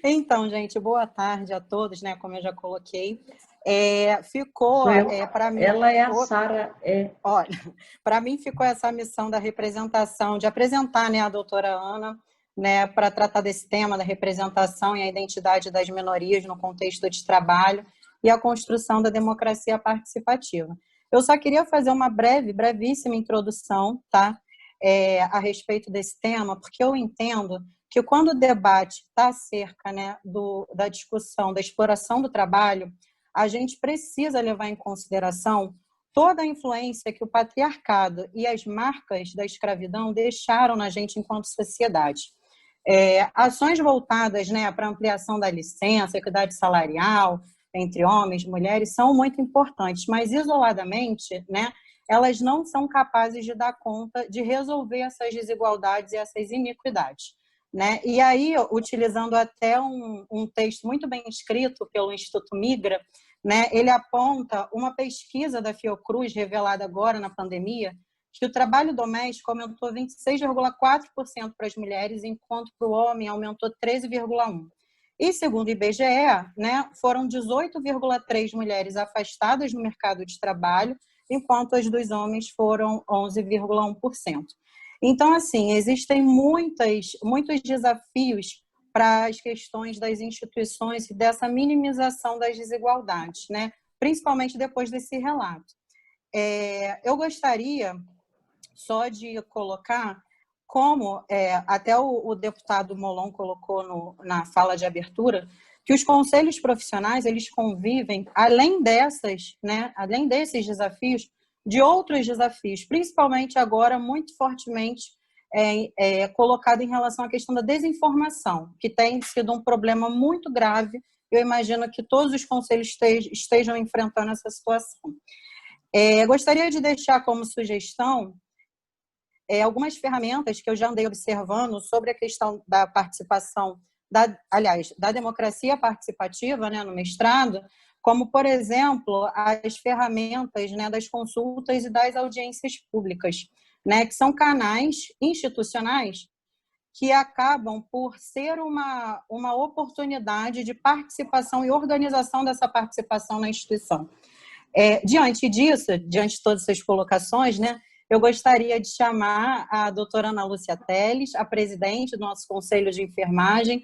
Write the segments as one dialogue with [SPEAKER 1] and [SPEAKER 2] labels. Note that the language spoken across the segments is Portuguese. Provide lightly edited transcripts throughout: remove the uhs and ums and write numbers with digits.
[SPEAKER 1] Então, gente, boa tarde a todos, né? Como eu já coloquei.
[SPEAKER 2] Sou eu.
[SPEAKER 1] Para mim...
[SPEAKER 2] Ela é a Sara.
[SPEAKER 1] Olha, para mim ficou essa missão da representação, de apresentar, né, a doutora Ana, né, para tratar desse tema da representação e a identidade das minorias no contexto de trabalho e a construção da democracia participativa. Eu só queria fazer uma brevíssima introdução, tá? A respeito desse tema, porque eu entendo que quando o debate está acerca, né, da discussão, da exploração do trabalho, a gente precisa levar em consideração toda a influência que o patriarcado e as marcas da escravidão deixaram na gente enquanto sociedade. Ações voltadas, né, para ampliação da licença, equidade salarial entre homens e mulheres são muito importantes, mas isoladamente, né, elas não são capazes de dar conta de resolver essas desigualdades e essas iniquidades, né? E aí, utilizando até um texto muito bem escrito pelo Instituto Migra, né, ele aponta uma pesquisa da Fiocruz, revelada agora na pandemia, que o trabalho doméstico aumentou 26,4% para as mulheres, enquanto para o homem aumentou 13,1%. E, segundo o IBGE, né, foram 18,3 mulheres afastadas do mercado de trabalho, enquanto as dos homens foram 11,1%. Então, assim, existem muitos desafios para as questões das instituições e dessa minimização das desigualdades, né? Principalmente depois desse relato. Eu gostaria só de colocar como, até o deputado Molon colocou na fala de abertura, que os conselhos profissionais, eles convivem, além desses desafios, de outros desafios, principalmente agora, muito fortemente colocado em relação à questão da desinformação, que tem sido um problema muito grave. Eu imagino que todos os conselhos estejam enfrentando essa situação. Gostaria de deixar como sugestão algumas ferramentas que eu já andei observando sobre a questão da participação, da democracia participativa, né, no mestrado, como, por exemplo, as ferramentas, né, das consultas e das audiências públicas, né, que são canais institucionais que acabam por ser uma oportunidade de participação e organização dessa participação na instituição. Diante disso, diante de todas essas colocações, né, eu gostaria de chamar a doutora Ana Lúcia Teles, a presidente do nosso Conselho de Enfermagem,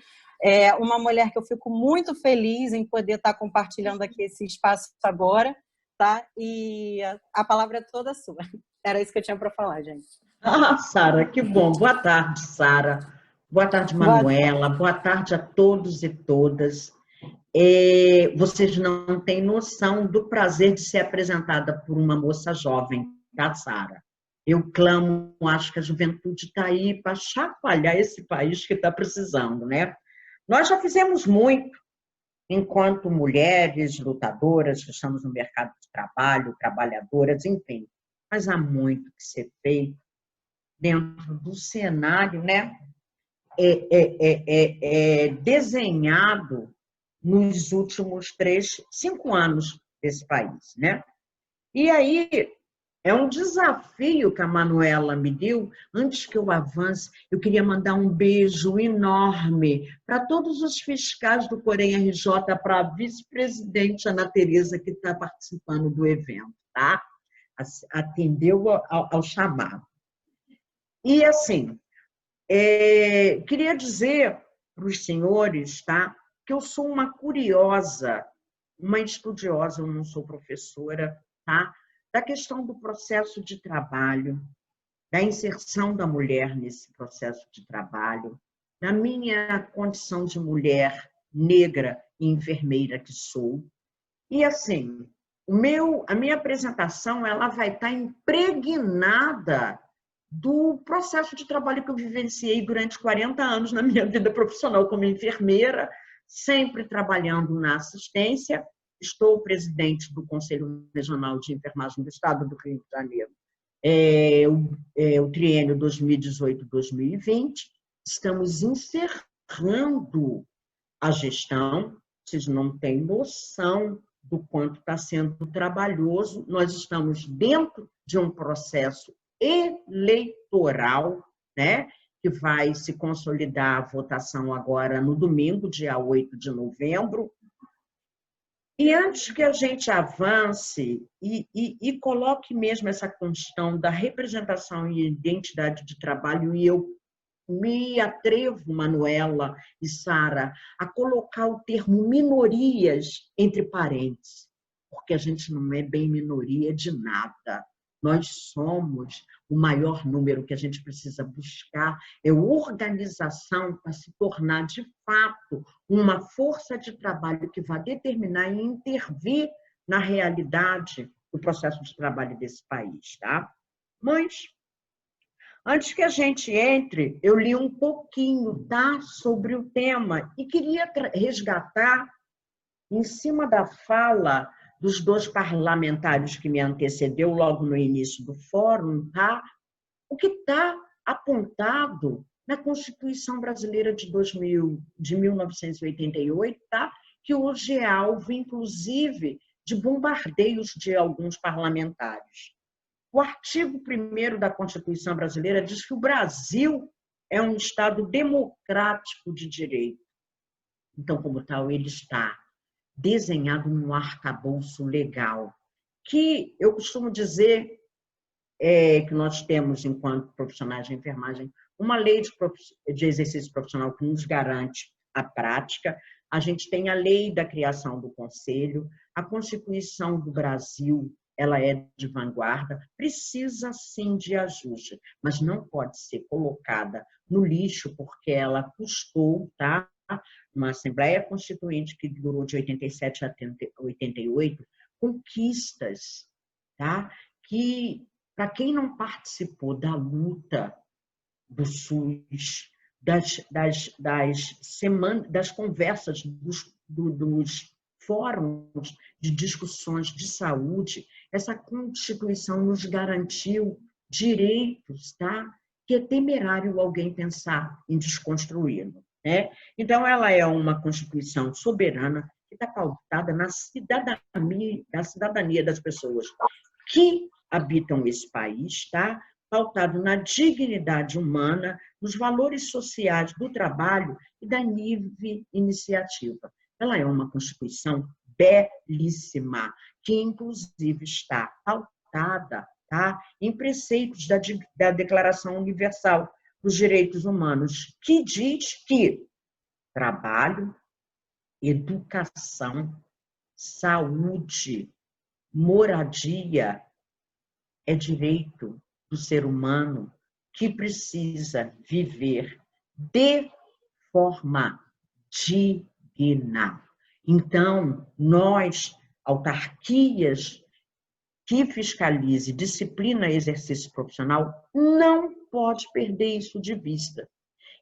[SPEAKER 1] uma mulher que eu fico muito feliz em poder estar compartilhando aqui esse espaço agora, tá? E a palavra é toda sua. Era isso que eu tinha para falar, gente.
[SPEAKER 2] Sara, que bom. Boa tarde, Sara. Boa tarde, Manuela. Boa tarde a todos e todas. Vocês não têm noção do prazer de ser apresentada por uma moça jovem, tá, Sara? Eu clamo, acho que a juventude está aí para chacoalhar esse país que está precisando, né? Nós já fizemos muito, enquanto mulheres lutadoras que estamos no mercado de trabalho, trabalhadoras, enfim. Mas há muito que ser feito dentro do cenário, né? Desenhado nos últimos 5 anos desse país, né? E aí é um desafio que a Manuela me deu. Antes que eu avance, eu queria mandar um beijo enorme para todos os fiscais do Corém RJ, para a vice-presidente Ana Tereza, que está participando do evento, tá? Atendeu ao chamado. E, assim, queria dizer para os senhores, tá, que eu sou uma curiosa, uma estudiosa, eu não sou professora, tá, da questão do processo de trabalho, da inserção da mulher nesse processo de trabalho, da minha condição de mulher negra e enfermeira que sou. E, assim, a minha apresentação ela vai estar impregnada do processo de trabalho que eu vivenciei durante 40 anos na minha vida profissional como enfermeira, sempre trabalhando na assistência. Estou presidente do Conselho Regional de Enfermagem do Estado do Rio de Janeiro, o triênio 2018-2020. Estamos encerrando a gestão, vocês não têm noção do quanto está sendo trabalhoso. Nós estamos dentro de um processo eleitoral, né, que vai se consolidar a votação agora no domingo, dia 8 de novembro. E antes que a gente avance e coloque mesmo essa questão da representação e identidade de trabalho, e eu me atrevo, Manuela e Sara, a colocar o termo minorias entre parênteses, porque a gente não é bem minoria de nada. Nós somos o maior número. Que a gente precisa buscar é organização para se tornar, de fato, uma força de trabalho que vai determinar e intervir na realidade do processo de trabalho desse país, tá? Mas, antes que a gente entre, eu li um pouquinho, tá, sobre o tema e queria resgatar, em cima da fala dos dois parlamentares que me antecedeu logo no início do fórum, tá? O que está apontado na Constituição Brasileira de 1988, tá? Que hoje é alvo, inclusive, de bombardeios de alguns parlamentares. O artigo 1º da Constituição Brasileira diz que o Brasil é um Estado democrático de direito. Então, como tal, ele está desenhado num arcabouço legal, que eu costumo dizer que nós temos, enquanto profissionais de enfermagem, uma lei de exercício profissional que nos garante a prática. A gente tem a lei da criação do Conselho, a Constituição do Brasil, ela é de vanguarda, precisa sim de ajuste, mas não pode ser colocada no lixo, porque ela custou, tá? Uma Assembleia Constituinte que durou de 87 a 88, conquistas, tá? Que, para quem não participou da luta do SUS, das conversas, dos fóruns de discussões de saúde, essa Constituição nos garantiu direitos, tá? Que é temerário alguém pensar em desconstruí-lo, né? Então, ela é uma Constituição soberana que está pautada na cidadania das pessoas que habitam esse país, tá? Pautado na dignidade humana, nos valores sociais do trabalho e da livre iniciativa. Ela é uma Constituição belíssima, que inclusive está pautada, tá, em preceitos da Declaração Universal dos Direitos Humanos, que diz que trabalho, educação, saúde, moradia é direito do ser humano que precisa viver de forma digna. Então, nós, autarquias que fiscalize disciplina e exercício profissional, não pode perder isso de vista.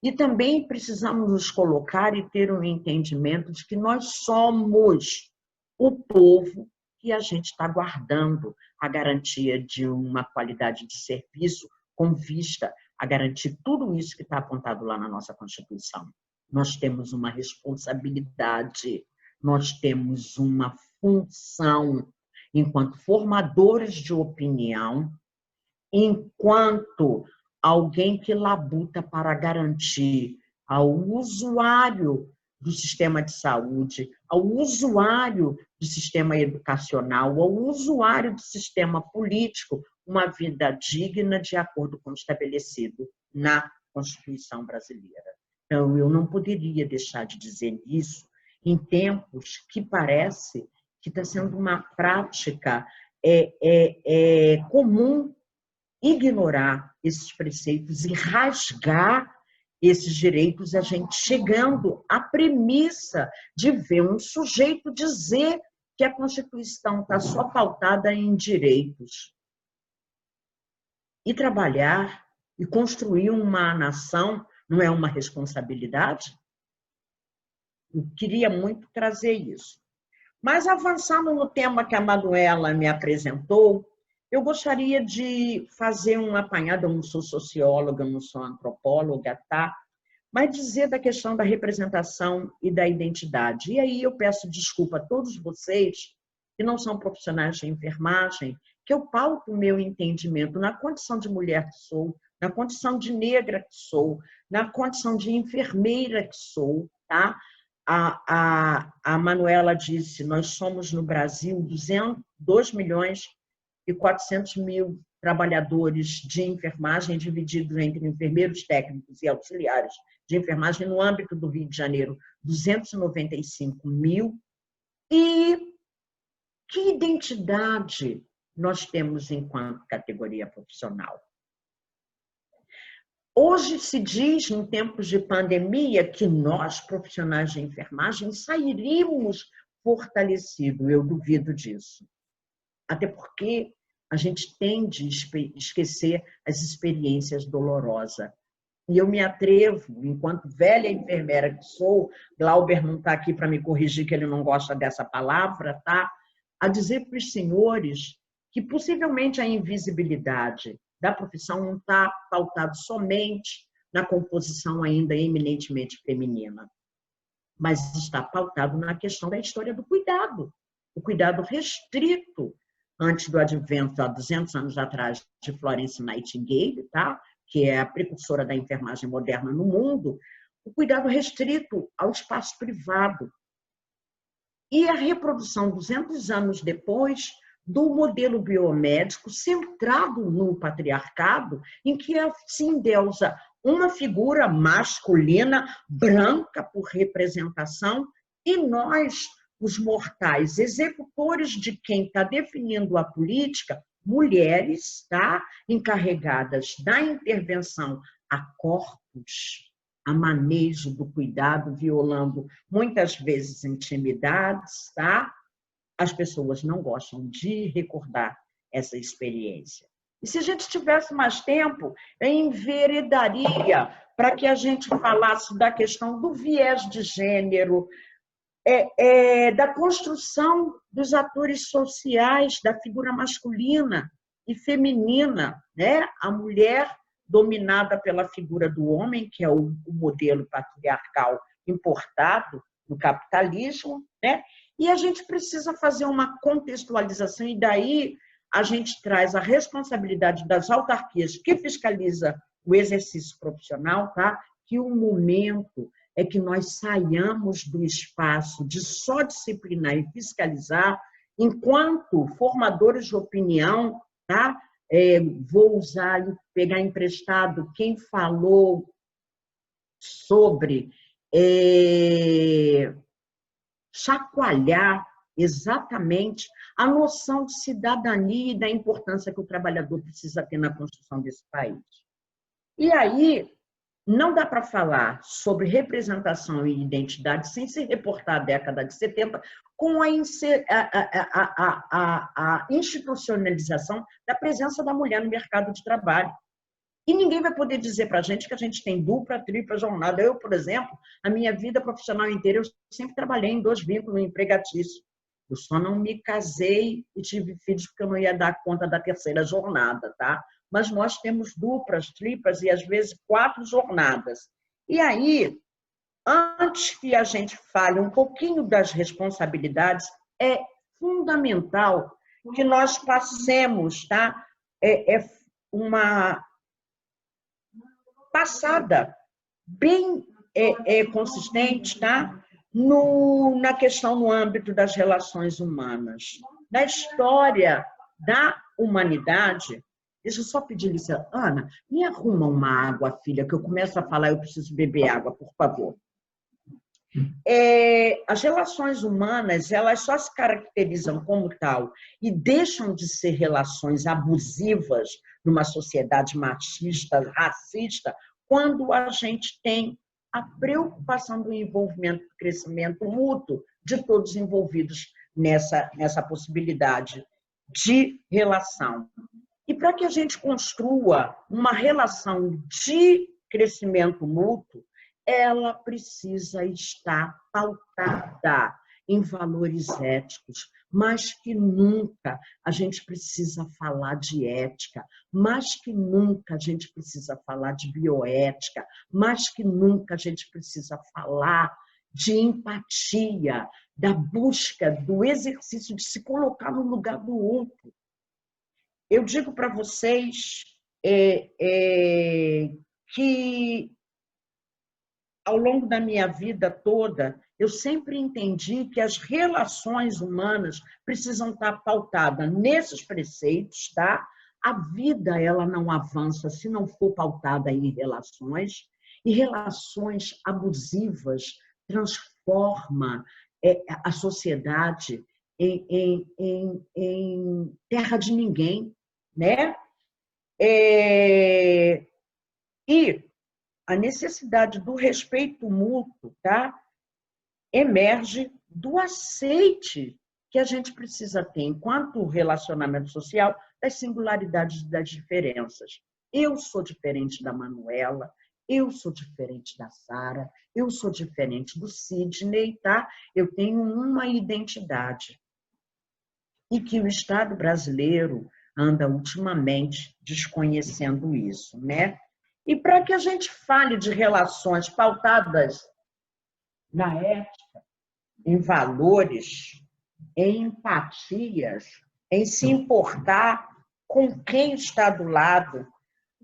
[SPEAKER 2] E também precisamos nos colocar e ter um entendimento de que nós somos o povo que a gente está guardando a garantia de uma qualidade de serviço com vista a garantir tudo isso que está apontado lá na nossa Constituição. Nós temos uma responsabilidade, nós temos uma função enquanto formadores de opinião, enquanto alguém que labuta para garantir ao usuário do sistema de saúde, ao usuário do sistema educacional, ao usuário do sistema político, uma vida digna de acordo com o estabelecido na Constituição brasileira. Então, eu não poderia deixar de dizer isso em tempos que parece que está sendo uma prática comum ignorar esses preceitos e rasgar esses direitos, a gente chegando à premissa de ver um sujeito dizer que a Constituição está só pautada em direitos. E trabalhar e construir uma nação não é uma responsabilidade? Eu queria muito trazer isso. Mas, avançando no tema que a Manuela me apresentou, eu gostaria de fazer um apanhado. Eu não sou socióloga, não sou antropóloga, tá? Mas dizer da questão da representação e da identidade. E aí eu peço desculpa a todos vocês que não são profissionais de enfermagem, que eu pauto o meu entendimento na condição de mulher que sou, na condição de negra que sou, na condição de enfermeira que sou, tá? A Manuela disse, nós somos no Brasil 2 milhões e 400 mil trabalhadores de enfermagem, divididos entre enfermeiros técnicos e auxiliares de enfermagem no âmbito do Rio de Janeiro, 295 mil. E que identidade nós temos enquanto categoria profissional? Hoje se diz, em tempos de pandemia, que nós, profissionais de enfermagem, sairíamos fortalecidos. Eu duvido disso. Até porque a gente tende a esquecer as experiências dolorosas. E eu me atrevo, enquanto velha enfermeira que sou, Glauber não está aqui para me corrigir que ele não gosta dessa palavra, tá? A dizer para os senhores que possivelmente a invisibilidade da profissão não está pautada somente na composição ainda eminentemente feminina, mas está pautado na questão da história do cuidado, o cuidado restrito antes do advento, há 200 anos atrás, de Florence Nightingale, tá? Que é a precursora da enfermagem moderna no mundo, o cuidado restrito ao espaço privado. E a reprodução, 200 anos depois, do modelo biomédico centrado no patriarcado, em que se endeusa uma figura masculina, branca por representação, e nós, os mortais, executores de quem está definindo a política, mulheres, tá? Encarregadas da intervenção a corpos, a manejo do cuidado, violando muitas vezes intimidades, tá? As pessoas não gostam de recordar essa experiência. E se a gente tivesse mais tempo, eu enveredaria para que a gente falasse da questão do viés de gênero, da construção dos atores sociais, da figura masculina e feminina, né? A mulher dominada pela figura do homem, que é o modelo patriarcal importado no capitalismo, né? E a gente precisa fazer uma contextualização, e daí a gente traz a responsabilidade das autarquias que fiscaliza o exercício profissional, tá? Que o momento é que nós saiamos do espaço de só disciplinar e fiscalizar, enquanto formadores de opinião, tá? Vou usar e pegar emprestado quem falou sobre chacoalhar exatamente a noção de cidadania e da importância que o trabalhador precisa ter na construção desse país. E aí, não dá para falar sobre representação e identidade sem se reportar à década de 70 com a institucionalização da presença da mulher no mercado de trabalho. E ninguém vai poder dizer para a gente que a gente tem dupla, tripla jornada. Eu, por exemplo, a minha vida profissional inteira, eu sempre trabalhei em 2 vínculos empregatícios. Eu só não me casei e tive filhos porque eu não ia dar conta da 3ª jornada, tá? Mas nós temos duplas, triplas e, às vezes, 4 jornadas. E aí, antes que a gente fale um pouquinho das responsabilidades, é fundamental que nós passemos, tá? Uma passada bem consistente, tá? Na questão no âmbito das relações humanas. Na história da humanidade, deixa eu só pedir licença. Ana, me arruma uma água, filha, que eu começo a falar, eu preciso beber água, por favor. As relações humanas, elas só se caracterizam como tal e deixam de ser relações abusivas numa sociedade machista, racista, quando a gente tem a preocupação do envolvimento, do crescimento mútuo de todos envolvidos nessa possibilidade de relação. E para que a gente construa uma relação de crescimento mútuo, ela precisa estar pautada em valores éticos, mas que nunca a gente precisa falar de ética, mas que nunca a gente precisa falar de bioética, mas que nunca a gente precisa falar de empatia, da busca, do exercício de se colocar no lugar do outro. Eu digo para vocês que, ao longo da minha vida toda, eu sempre entendi que as relações humanas precisam estar pautadas nesses preceitos, tá? A vida, ela não avança se não for pautada em relações, e relações abusivas transforma a sociedade em terra de ninguém, né? E a necessidade do respeito mútuo, tá? Emerge do aceite que a gente precisa ter, enquanto relacionamento social, das singularidades e das diferenças. Eu sou diferente da Manuela, eu sou diferente da Sara, eu sou diferente do Sidney, tá? Eu tenho uma identidade. E que o Estado brasileiro anda ultimamente desconhecendo isso, né? E para que a gente fale de relações pautadas na ética, em valores, em empatias, em se importar com quem está do lado,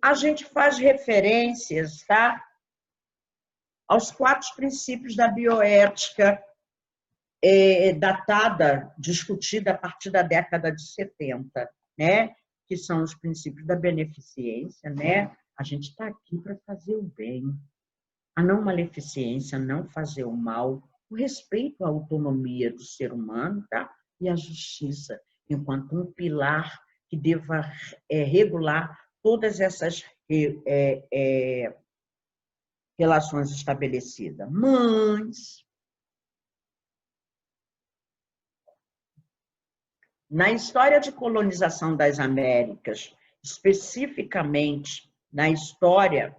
[SPEAKER 2] a gente faz referências, tá? Aos 4 princípios da bioética, datada, discutida a partir da década de 70, né? Que são os princípios da beneficência, né? A gente está aqui para fazer o bem, a não maleficência, não fazer o mal, o respeito à autonomia do ser humano, tá? E a justiça, enquanto um pilar que deva regular todas essas relações estabelecidas. Mas, na história de colonização das Américas, especificamente na história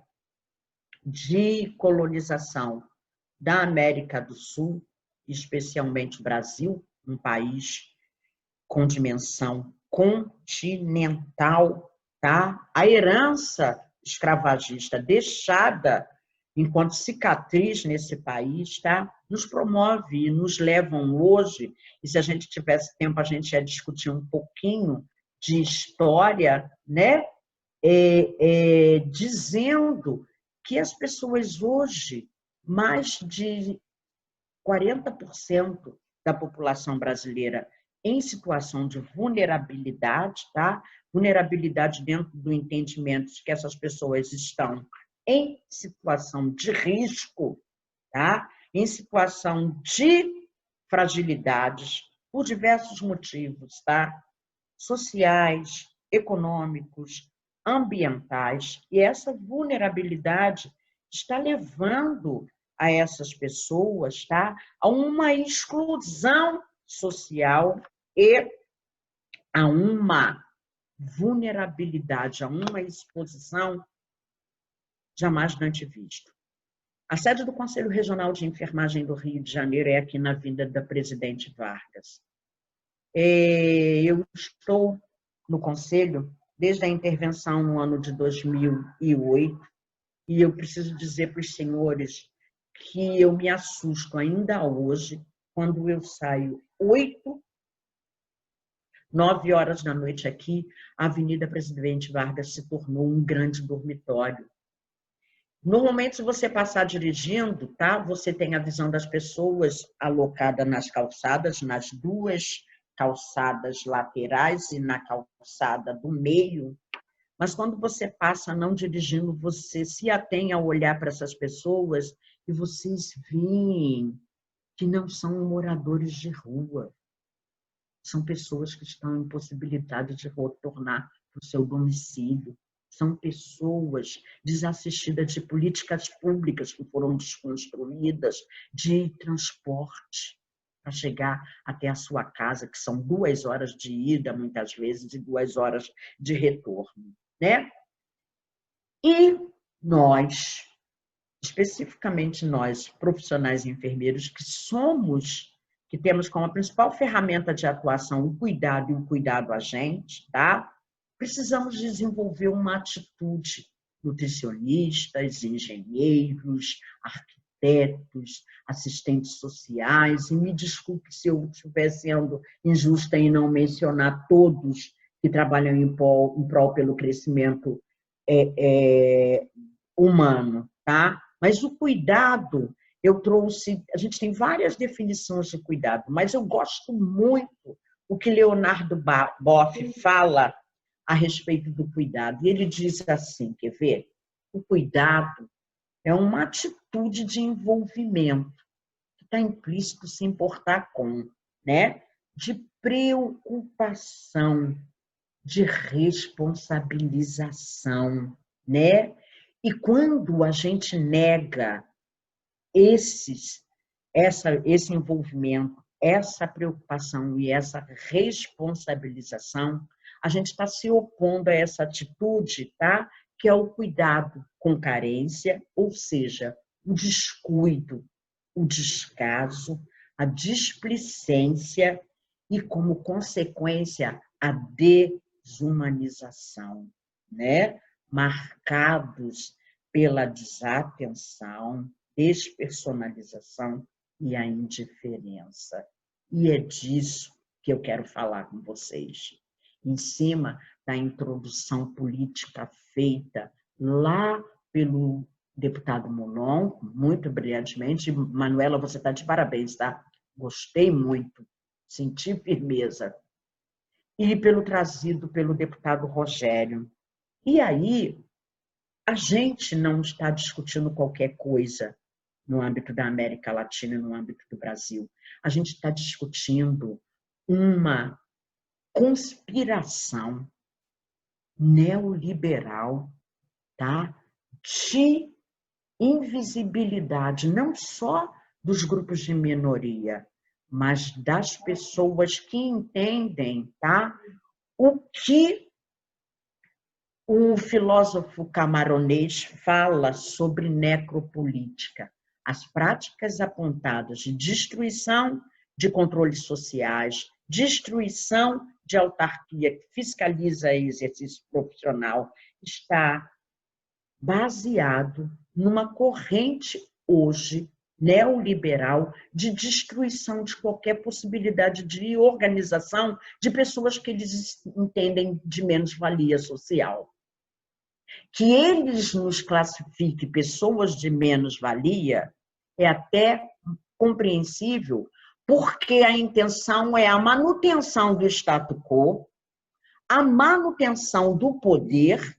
[SPEAKER 2] de colonização da América do Sul, especialmente o Brasil, um país com dimensão continental, tá? A herança escravagista deixada enquanto cicatriz nesse país, tá? Nos promove e nos levam hoje, e se a gente tivesse tempo, a gente ia discutir um pouquinho de história, né? Dizendo que as pessoas hoje, mais de 40% da população brasileira em situação de vulnerabilidade, tá? Vulnerabilidade dentro do entendimento de que essas pessoas estão em situação de risco, tá? Em situação de fragilidades, por diversos motivos, tá? Sociais, econômicos, ambientais, e essa vulnerabilidade está levando a essas pessoas, tá? A uma exclusão social e a uma vulnerabilidade, a uma exposição jamais antes visto. A sede do Conselho Regional de Enfermagem do Rio de Janeiro é aqui na Avenida da Presidente Vargas. Eu estou no Conselho desde a intervenção no ano de 2008 e eu preciso dizer para os senhores que eu me assusto ainda hoje quando eu saio 8, 9 horas da noite aqui, a Avenida Presidente Vargas se tornou um grande dormitório. Normalmente, se você passar dirigindo, tá? Você tem a visão das pessoas alocada nas calçadas, nas 2 calçadas laterais e na calçada do meio. Mas quando você passa não dirigindo, você se atém a olhar para essas pessoas e vocês veem que não são moradores de rua. São pessoas que estão em possibilidade de retornar para o seu domicílio. São pessoas desassistidas de políticas públicas que foram desconstruídas, de transporte para chegar até a sua casa, que são 2 horas de ida, muitas vezes, e 2 horas de retorno, né? E nós, especificamente nós, profissionais e enfermeiros, que temos como principal ferramenta de atuação o cuidado e o cuidado a gente, tá? Precisamos desenvolver uma atitude. Nutricionistas, engenheiros, arquitetos, assistentes sociais, e me desculpe se eu estiver sendo injusta em não mencionar todos que trabalham em prol pelo crescimento humano, tá? Mas o cuidado, eu trouxe, a gente tem várias definições de cuidado, mas eu gosto muito o que Leonardo Boff fala a respeito do cuidado. E ele diz assim, quer ver? O cuidado é uma atitude de envolvimento que está implícito se importar com, né? De preocupação, de responsabilização, né? E quando a gente nega esse envolvimento, essa preocupação e essa responsabilização, a gente está se opondo a essa atitude, tá? Que é o cuidado com carência, ou seja, o descuido, o descaso, a displicência e, como consequência, a desumanização, né? Marcados pela desatenção, despersonalização e a indiferença. E é disso que eu quero falar com vocês. Em cima da introdução política feita lá pelo deputado Molon, muito brilhantemente. Manuela, você está de parabéns, tá? Gostei muito, senti firmeza. E trazido pelo deputado Rogério. E aí, a gente não está discutindo qualquer coisa no âmbito da América Latina e no âmbito do Brasil. A gente está discutindo uma conspiração neoliberal, tá? De invisibilidade, não só dos grupos de minoria, mas das pessoas que entendem, tá? O que o filósofo camaronês fala sobre necropolítica, as práticas apontadas de destruição de controles sociais, destruição de autarquia que fiscaliza o exercício profissional, está baseado numa corrente hoje neoliberal de destruição de qualquer possibilidade de organização de pessoas que eles entendem de menos-valia social. Que eles nos classifiquem pessoas de menos-valia é até compreensível, porque a intenção é a manutenção do status quo, a manutenção do poder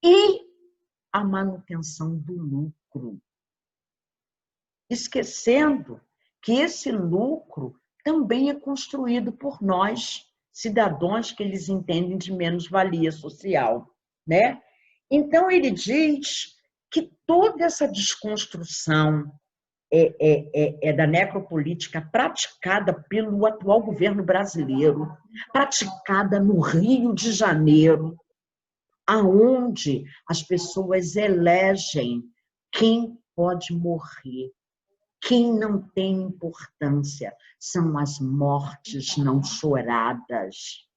[SPEAKER 2] e a manutenção do lucro. Esquecendo que esse lucro também é construído por nós, cidadãos que eles entendem de menos-valia social, né? Então, ele diz que toda essa desconstrução da necropolítica praticada pelo atual governo brasileiro, praticada no Rio de Janeiro, aonde as pessoas elegem quem pode morrer, quem não tem importância, são as mortes não choradas,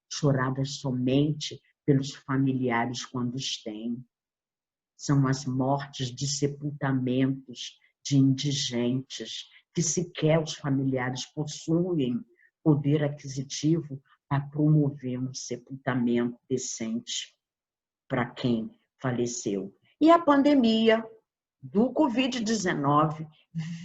[SPEAKER 2] choradas somente pelos familiares quando os têm. São as mortes de sepultamentos de indigentes, que sequer os familiares possuem poder aquisitivo para promover um sepultamento decente para quem faleceu. E a pandemia do Covid-19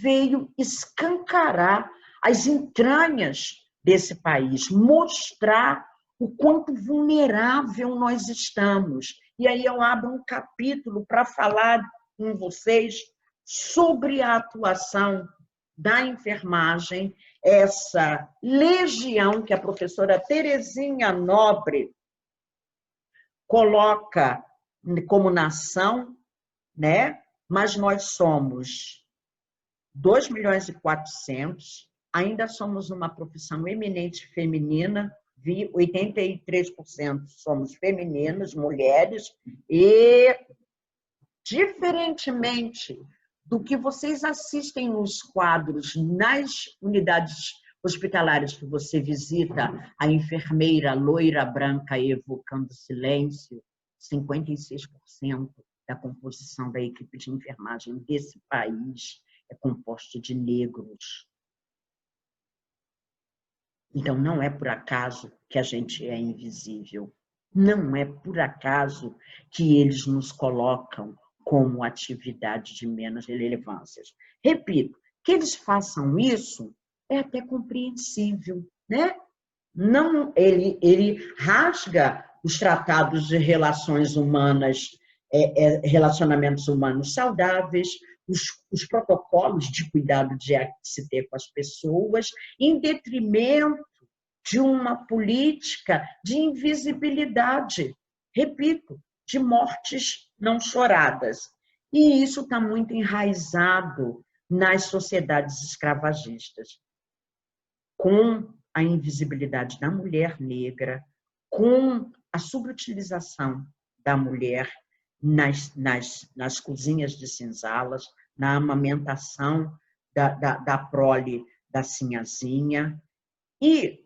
[SPEAKER 2] veio escancarar as entranhas desse país, mostrar o quanto vulnerável nós estamos. E aí eu abro um capítulo para falar com vocês sobre a atuação da enfermagem, essa legião que a professora Terezinha Nobre coloca como nação, né? Mas nós somos 2.400.000, ainda somos uma profissão eminente feminina, 83% somos femininas, mulheres, e, diferentemente do que vocês assistem nos quadros, nas unidades hospitalares que você visita, a enfermeira loira branca evocando silêncio, 56% da composição da equipe de enfermagem desse país é composta de negros. Então, não é por acaso que a gente é invisível. Não é por acaso que eles nos colocam como atividade de menos relevância. Repito, que eles façam isso é até compreensível, né? Não, ele rasga os tratados de relações humanas, relacionamentos humanos saudáveis, os protocolos de cuidado de se ter com as pessoas, em detrimento de uma política de invisibilidade, repito, de mortes não choradas. E isso está muito enraizado nas sociedades escravagistas, com a invisibilidade da mulher negra, com a subutilização da mulher nas cozinhas de senzalas, na amamentação da prole da sinhazinha. E,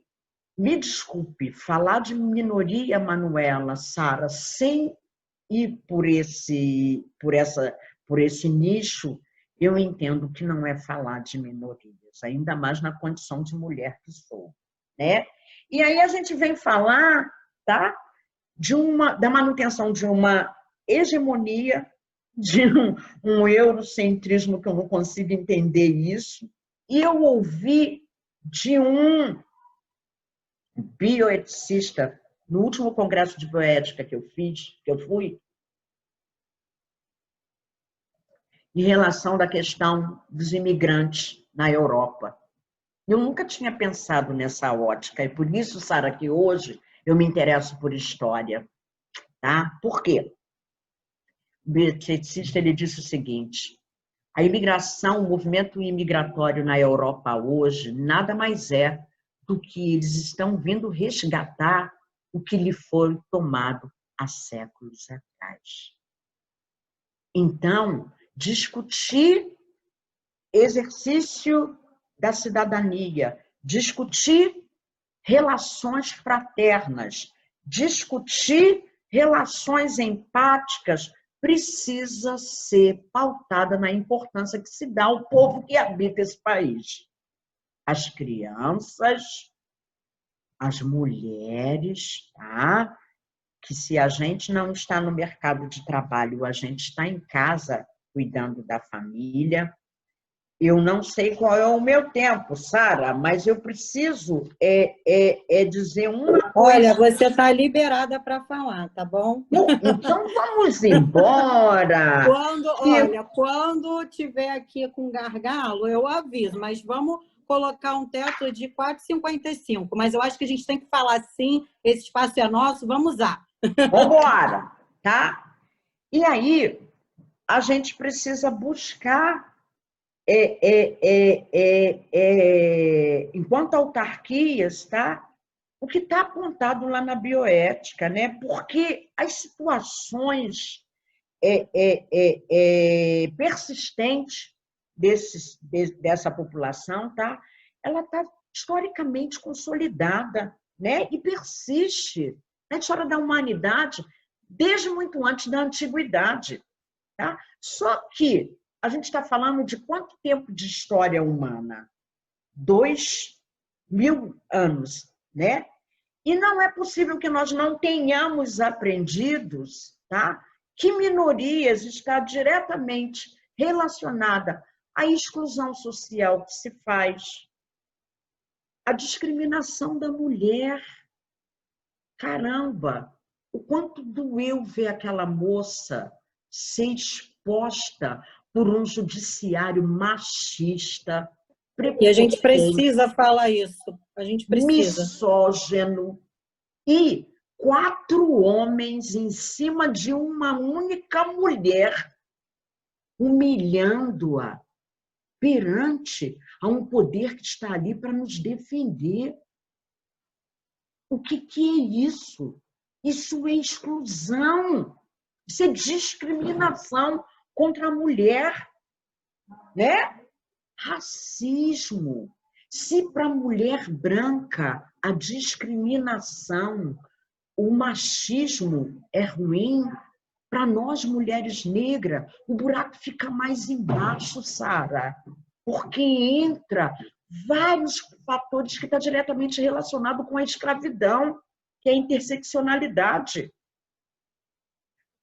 [SPEAKER 2] me desculpe, falar de minoria, Manuela, Sara, sem ir por esse nicho, eu entendo que não é falar de minorias, ainda mais na condição de mulher que sou, né? E aí a gente vem falar, tá, da manutenção de uma hegemonia, de um eurocentrismo que eu não consigo entender isso. E eu ouvi de um bioeticista no último congresso de bioética que eu fui, em relação da questão dos imigrantes na Europa. Eu nunca tinha pensado nessa ótica, e por isso, Sara, que hoje eu me interesso por história. Tá? Por quê? O bioeticista ele disse o seguinte: a imigração, o movimento imigratório na Europa hoje, nada mais é do que eles estão vindo resgatar o que lhe foi tomado há séculos atrás. Então, discutir exercício da cidadania, discutir relações fraternas, discutir relações empáticas, precisa ser pautada na importância que se dá ao povo que habita esse país. As crianças, as mulheres, tá? Que se a gente não está no mercado de trabalho, a gente está em casa cuidando da família. Eu não sei qual é o meu tempo, Sara, mas eu preciso dizer uma coisa.
[SPEAKER 1] Olha, você está liberada para falar, tá bom?
[SPEAKER 2] Então vamos embora.
[SPEAKER 1] Quando tiver aqui com gargalo, eu aviso, mas vamos colocar um teto de 4,55. Mas eu acho que a gente tem que falar sim, esse espaço é nosso, vamos lá.
[SPEAKER 2] Vamos embora, tá? E aí, a gente precisa buscar, enquanto autarquias, tá? O que está apontado lá na bioética, né? Porque as situações persistentes dessa população, tá? Ela está historicamente consolidada, né? E persiste na história da humanidade desde muito antes da antiguidade, tá? Só que a gente está falando de quanto tempo de história humana? 2.000 anos, né? E não é possível que nós não tenhamos aprendidos, tá? Que minorias está diretamente relacionada à exclusão social que se faz, à discriminação da mulher. Caramba, o quanto doeu ver aquela moça ser exposta por um judiciário machista,
[SPEAKER 1] E a gente precisa falar isso. A gente precisa.
[SPEAKER 2] Misógino, e 4 homens em cima de uma única mulher, humilhando-a perante a um poder que está ali para nos defender. O que é isso? Isso é exclusão, isso é discriminação contra a mulher, né? Racismo. Se para a mulher branca a discriminação, o machismo é ruim, para nós mulheres negras o buraco fica mais embaixo, Sara, porque entra vários fatores que estão diretamente relacionados com a escravidão. que é a interseccionalidade.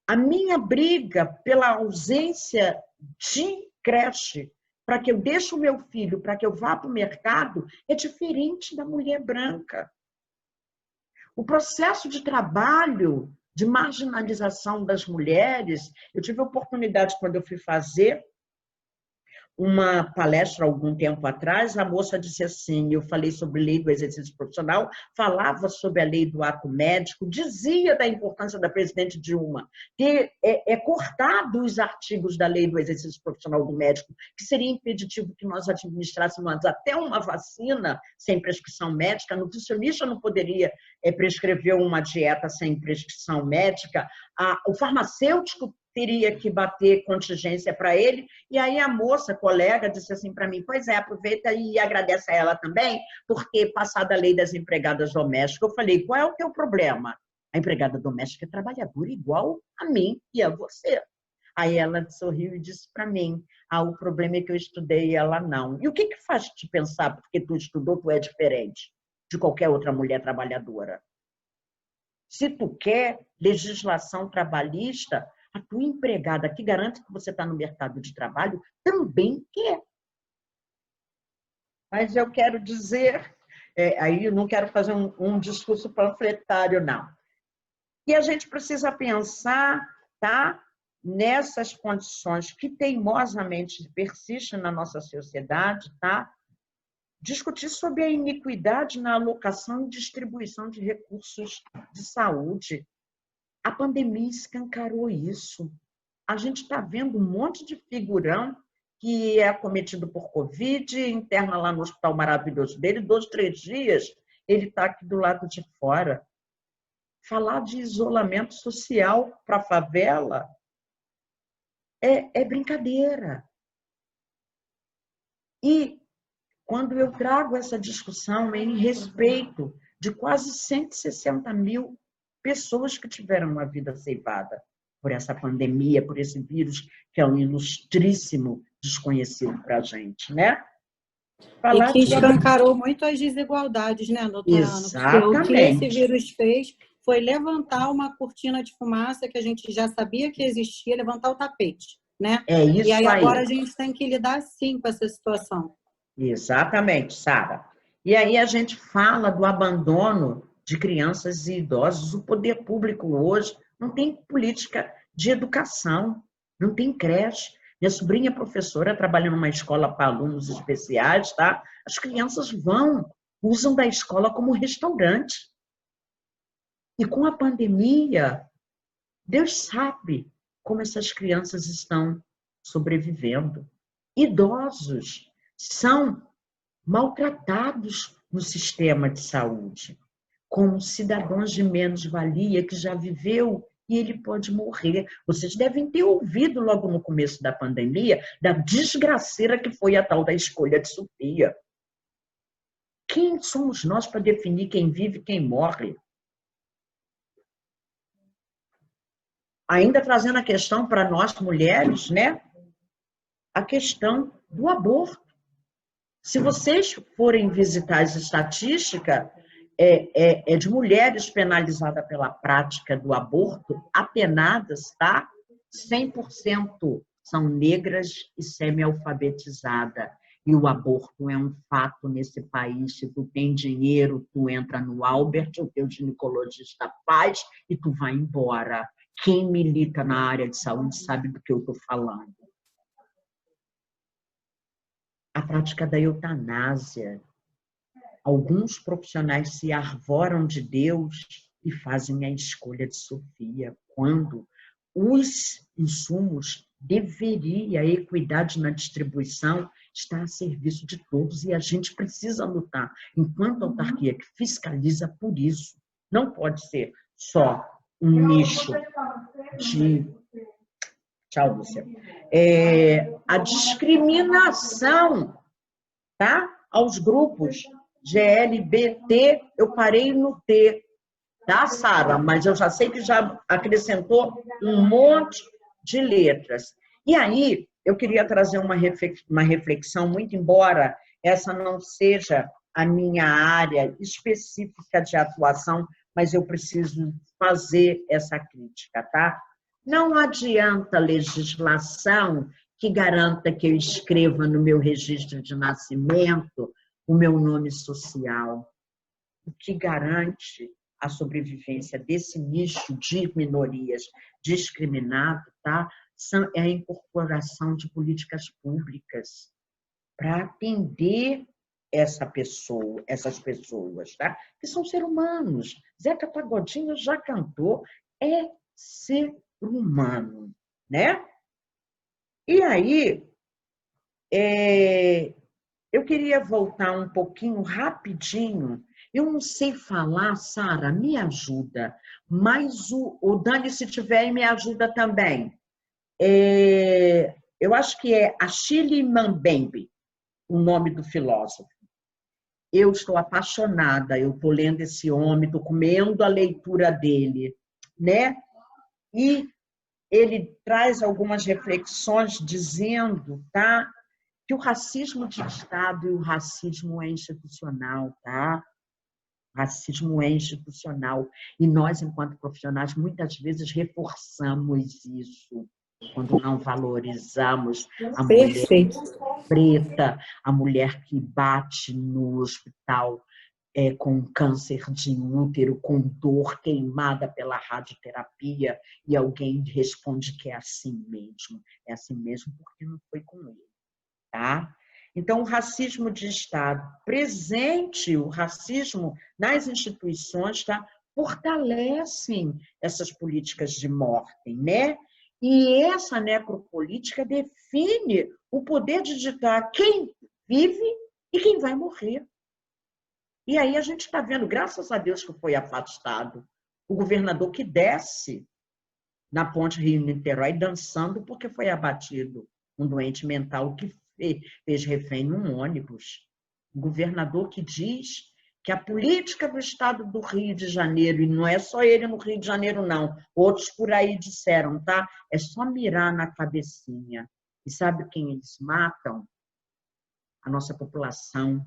[SPEAKER 2] A minha briga pela ausência de creche, para que eu deixe o meu filho, para que eu vá para o mercado, é diferente da mulher branca. O processo de trabalho, de marginalização das mulheres, eu tive a oportunidade, quando eu fui fazer uma palestra algum tempo atrás, a moça disse assim, eu falei sobre lei do exercício profissional, falava sobre a lei do ato médico, dizia da importância da presidente Dilma ter cortado os artigos da lei do exercício profissional do médico, que seria impeditivo que nós administrássemos até uma vacina sem prescrição médica, a nutricionista não poderia prescrever uma dieta sem prescrição médica, o farmacêutico teria que bater contingência para ele, e aí a moça, colega, disse assim para mim, pois é, aproveita e agradece a ela também, porque passada a lei das empregadas domésticas, eu falei, qual é o teu problema? A empregada doméstica é trabalhadora igual a mim e a você. Aí ela sorriu e disse para mim, o problema é que eu estudei e ela não. E o que faz te pensar, porque tu estudou, tu é diferente de qualquer outra mulher trabalhadora? Se tu quer legislação trabalhista, a tua empregada que garante que você está no mercado de trabalho também quer. Mas eu quero dizer, aí eu não quero fazer um discurso panfletário, não. E a gente precisa pensar, tá, nessas condições que teimosamente persistem na nossa sociedade, tá? Discutir sobre a iniquidade na alocação e distribuição de recursos de saúde. A pandemia escancarou isso. A gente está vendo um monte de figurão que é acometido por Covid, interna lá no hospital maravilhoso dele, 2, 3 dias, ele está aqui do lado de fora. Falar de isolamento social para a favela é brincadeira. E quando eu trago essa discussão em respeito de quase 160 mil pessoas que tiveram a vida ceifada por essa pandemia, por esse vírus que é um ilustríssimo desconhecido para a gente, né?
[SPEAKER 1] E que escancarou muito as desigualdades, né, doutora Ana? Porque o que esse vírus fez foi levantar uma cortina de fumaça que a gente já sabia que existia, levantar o tapete, né?
[SPEAKER 2] É isso aí.
[SPEAKER 1] E aí agora a gente tem que lidar, sim, com essa situação.
[SPEAKER 2] Exatamente, Sara. E aí a gente fala do abandono de crianças e idosos. O poder público hoje não tem política de educação, não tem creche. Minha sobrinha é professora, trabalha numa escola para alunos especiais, tá? As crianças usam da escola como restaurante. E com a pandemia, Deus sabe como essas crianças estão sobrevivendo. Idosos são maltratados no sistema de saúde, como cidadãos de menos-valia que já viveu e ele pode morrer. Vocês devem ter ouvido logo no começo da pandemia da desgraceira que foi a tal da escolha de Sofia. Quem somos nós para definir quem vive e quem morre? Ainda trazendo a questão para nós mulheres, né? A questão do aborto. Se vocês forem visitar as estatísticas, de mulheres penalizadas pela prática do aborto, apenadas, tá? 100% são negras e semi-alfabetizadas. E o aborto é um fato nesse país. Se tu tem dinheiro, tu entra no Albert, o teu ginecologista faz e tu vai embora. Quem milita na área de saúde sabe do que eu estou falando. A prática da eutanásia. Alguns profissionais se arvoram de Deus e fazem a escolha de Sofia, quando os insumos deveria, a equidade na distribuição está a serviço de todos e a gente precisa lutar enquanto autarquia que fiscaliza por isso. Não pode ser só um nicho de... Tchau, Lúcia. A discriminação, tá? Aos grupos GLBT, eu parei no T, tá, Sara? Mas eu já sei que já acrescentou um monte de letras. E aí, eu queria trazer uma reflexão, muito embora essa não seja a minha área específica de atuação, mas eu preciso fazer essa crítica, tá? Não adianta legislação que garanta que eu escreva no meu registro de nascimento o meu nome social. O que garante a sobrevivência desse nicho de minorias discriminado, tá? É a incorporação de políticas públicas para atender essas pessoas, tá? Que são seres humanos. Zeca Pagodinho já cantou, é ser humano, né? E aí, eu queria voltar um pouquinho rapidinho. Eu não sei falar, Sara, me ajuda, mas o Dani, se tiver, me ajuda também. Eu acho que é Achille Mbembe, o nome do filósofo. Eu estou apaixonada, eu estou lendo esse homem, estou comendo a leitura dele, né? E ele traz algumas reflexões dizendo, tá, que o racismo de Estado e o racismo é institucional, tá? O racismo é institucional. E nós, enquanto profissionais, muitas vezes reforçamos isso quando não valorizamos a mulher preta, a mulher que bate no hospital com câncer de útero, com dor, queimada pela radioterapia, e alguém responde que é assim mesmo porque não foi com ele, tá? Então, o racismo de Estado presente, o racismo nas instituições, tá? Fortalecem essas políticas de morte, né? E essa necropolítica define o poder de ditar quem vive e quem vai morrer. E aí a gente está vendo, graças a Deus que foi afastado, o governador que desce na ponte Rio-Niterói dançando porque foi abatido um doente mental que fez refém num ônibus. O governador que diz que a política do Estado do Rio de Janeiro, e não é só ele no Rio de Janeiro, não, outros por aí disseram, tá? É só mirar na cabecinha. E sabe quem eles matam? A nossa população,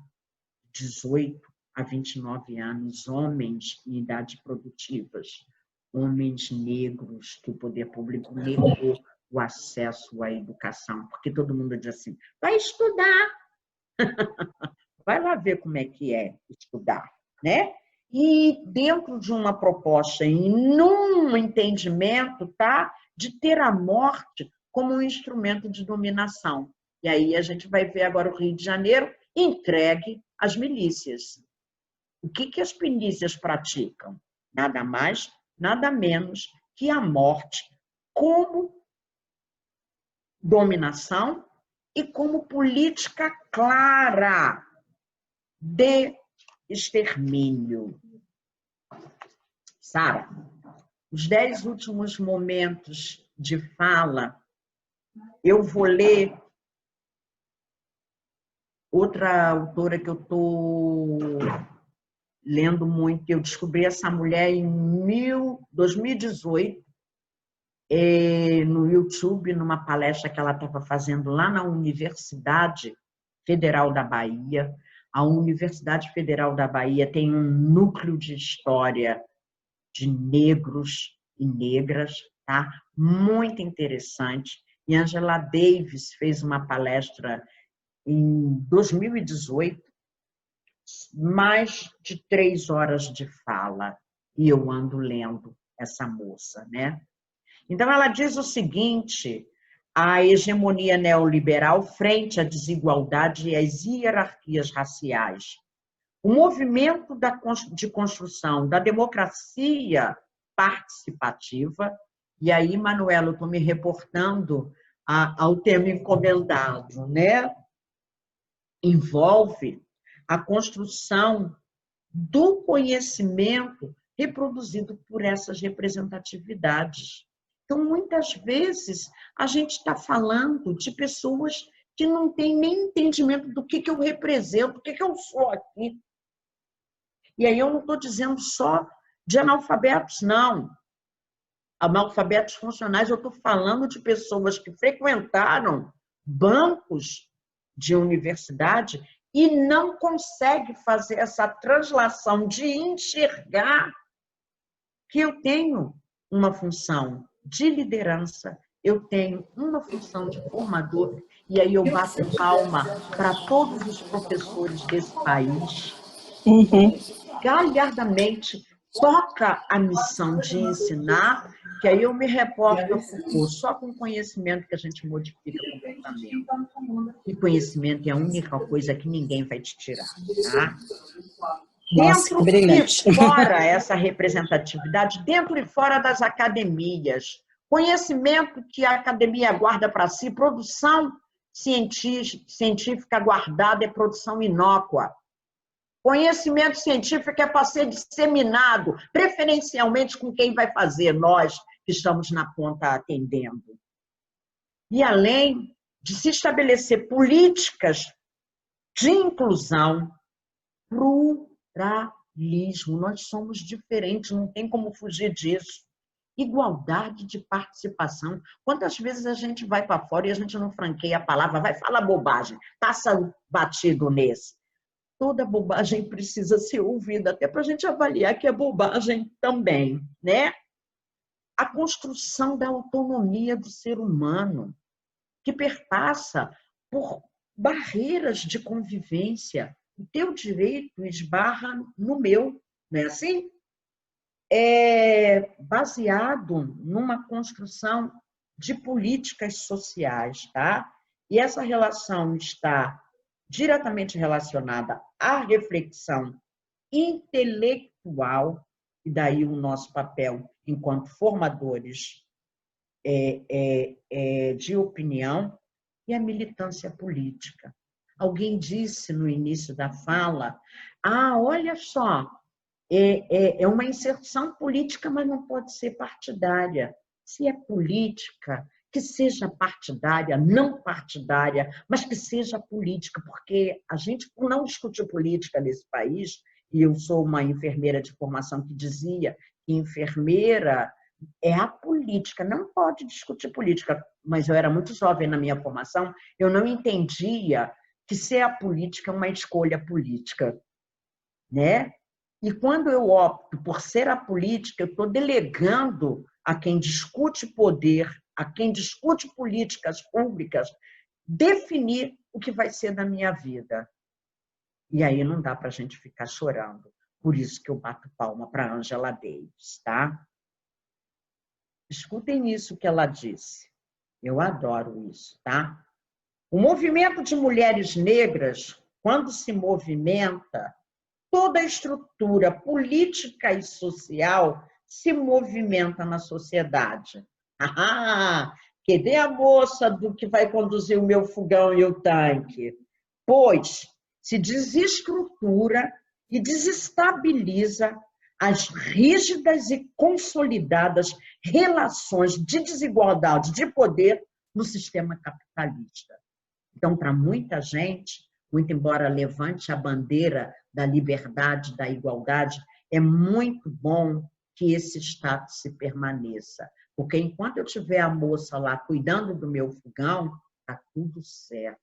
[SPEAKER 2] 18 a 29 anos, homens em idades produtivas, homens negros, que o poder público negou o acesso à educação, porque todo mundo diz assim, vai estudar, vai lá ver como é que é estudar, né? E dentro de uma proposta e num entendimento, tá, de ter a morte como um instrumento de dominação. E aí a gente vai ver agora o Rio de Janeiro entregue às milícias. O que as milícias praticam? Nada mais, nada menos que a morte como dominação e como política clara de extermínio. Sara, os 10 últimos momentos de fala, eu vou ler outra autora que eu estou lendo muito. Eu descobri essa mulher em 2018, no YouTube, numa palestra que ela estava fazendo lá na Universidade Federal da Bahia. A Universidade Federal da Bahia tem um núcleo de história de negros e negras, tá? Muito interessante. E Angela Davis fez uma palestra em 2018, mais de 3 horas de fala, e eu ando lendo essa moça, né? Então, ela diz o seguinte: a hegemonia neoliberal frente à desigualdade e às hierarquias raciais. O movimento de construção da democracia participativa, e aí, Manuela, eu estou me reportando ao tema encomendado, né? Envolve a construção do conhecimento reproduzido por essas representatividades. Então, muitas vezes, a gente está falando de pessoas que não têm nem entendimento do que eu represento, o que eu sou aqui. E aí eu não estou dizendo só de analfabetos, não. Analfabetos funcionais, eu estou falando de pessoas que frequentaram bancos de universidade e não conseguem fazer essa translação de enxergar que eu tenho uma função de liderança, eu tenho uma função de formador, e aí eu bato palma para todos os professores desse país, galhardamente toca a missão de ensinar, que aí eu me reporto a Foucault, só com conhecimento que a gente modifica comportamento. E conhecimento é a única coisa que ninguém vai te tirar, tá?
[SPEAKER 1] Nossa,
[SPEAKER 2] Dentro e fora essa representatividade, dentro e fora das academias, conhecimento que a academia guarda para si, produção científica guardada é produção inócua. Conhecimento científico é para ser disseminado, preferencialmente com quem vai fazer, nós que estamos na ponta atendendo. E além de se estabelecer políticas de inclusão, pluralismo, nós somos diferentes, não tem como fugir disso. Igualdade de participação. Quantas vezes a gente vai para fora e a gente não franqueia a palavra, vai falar bobagem, passa batido nesse. Toda bobagem precisa ser ouvida, até para a gente avaliar que é bobagem também, né? A construção da autonomia do ser humano, que perpassa por barreiras de convivência. O teu direito esbarra no meu, não é assim? É baseado numa construção de políticas sociais, tá? E essa relação está diretamente relacionada à reflexão intelectual, e daí o nosso papel enquanto formadores de opinião, e a militância política. Alguém disse no início da fala, olha só, é uma inserção política, mas não pode ser partidária. Se é política, que seja partidária, não partidária, mas que seja política, porque a gente não discute política nesse país, e eu sou uma enfermeira de formação que dizia que enfermeira é a política, não pode discutir política, mas eu era muito jovem na minha formação, eu não entendia que ser a política é uma escolha política, né? E quando eu opto por ser a política, eu estou delegando a quem discute poder, a quem discute políticas públicas, definir o que vai ser da minha vida. E aí não dá para a gente ficar chorando. Por isso que eu bato palma para Angela Davis, tá? Escutem isso que ela disse. Eu adoro isso, tá? O movimento de mulheres negras, quando se movimenta, toda a estrutura política e social se movimenta na sociedade. Cadê a moça do que vai conduzir o meu fogão e o tanque? Pois se desestrutura e desestabiliza as rígidas e consolidadas relações de desigualdade de poder no sistema capitalista. Então, para muita gente, muito embora levante a bandeira da liberdade, da igualdade, é muito bom que esse status se permaneça. Porque enquanto eu tiver a moça lá cuidando do meu fogão, está tudo certo.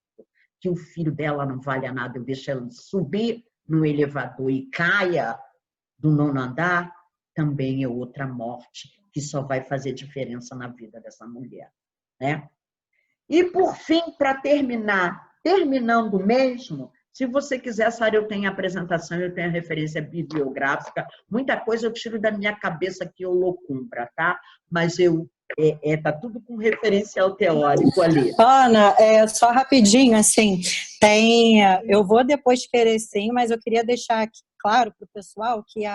[SPEAKER 2] Que o filho dela não valha nada, eu deixo ela subir no elevador e caia do 9º andar, também é outra morte que só vai fazer diferença na vida dessa mulher, né? E, por fim, para terminar, terminando mesmo, se você quiser, Sara, eu tenho a apresentação, eu tenho a referência bibliográfica, muita coisa eu tiro da minha cabeça que eu loucumbra, tá? Mas tá tudo com referencial teórico ali.
[SPEAKER 1] Ana, só rapidinho, assim, eu vou depois querer sim, mas eu queria deixar aqui claro para o pessoal que